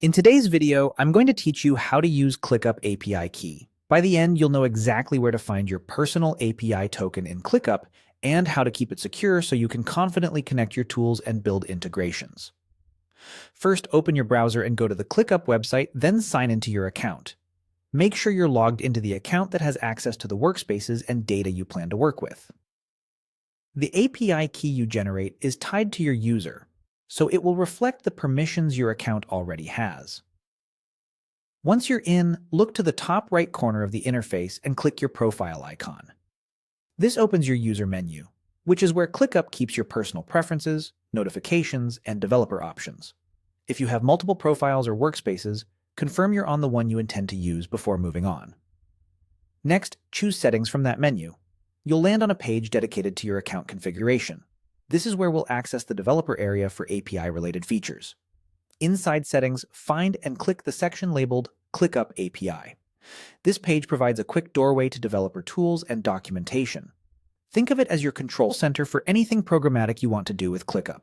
In today's video, I'm going to teach you how to use ClickUp API key. By the end, you'll know exactly where to find your personal API token in ClickUp and how to keep it secure so you can confidently connect your tools and build integrations. First, open your browser and go to the ClickUp website, then sign into your account. Make sure you're logged into the account that has access to the workspaces and data you plan to work with. The API key you generate is tied to your user, so it will reflect the permissions your account already has. Once you're in, look to the top right corner of the interface and click your profile icon. This opens your user menu, which is where ClickUp keeps your personal preferences, notifications, and developer options. If you have multiple profiles or workspaces, confirm you're on the one you intend to use before moving on. Next, choose Settings from that menu. You'll land on a page dedicated to your account configuration. This is where we'll access the developer area for API-related features. Inside Settings, find and click the section labeled ClickUp API. This page provides a quick doorway to developer tools and documentation. Think of it as your control center for anything programmatic you want to do with ClickUp.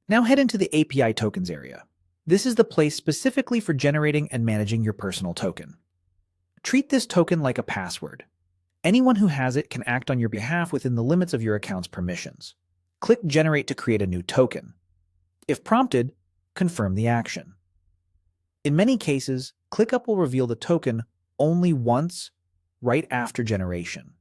Now head into the API Tokens area. This is the place specifically for generating and managing your personal token. Treat this token like a password. Anyone who has it can act on your behalf within the limits of your account's permissions. Click Generate to create a new token. If prompted, confirm the action. In many cases, ClickUp will reveal the token only once, right after generation.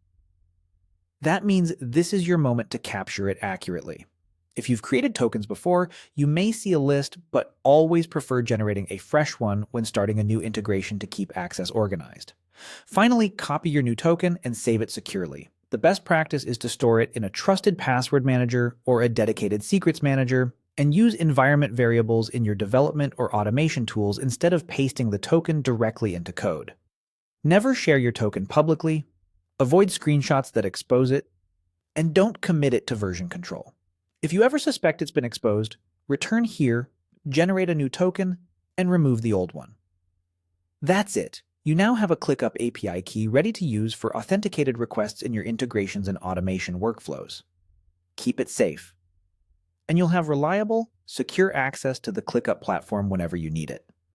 That means this is your moment to capture it accurately. If you've created tokens before, you may see a list, but always prefer generating a fresh one when starting a new integration to keep access organized. Finally, copy your new token and save it securely. The best practice is to store it in a trusted password manager or a dedicated secrets manager, and use environment variables in your development or automation tools instead of pasting the token directly into code. Never share your token publicly, avoid screenshots that expose it, and don't commit it to version control. If you ever suspect it's been exposed, return here, generate a new token, and remove the old one. That's it. You now have a ClickUp API key ready to use for authenticated requests in your integrations and automation workflows. Keep it safe, and you'll have reliable, secure access to the ClickUp platform whenever you need it.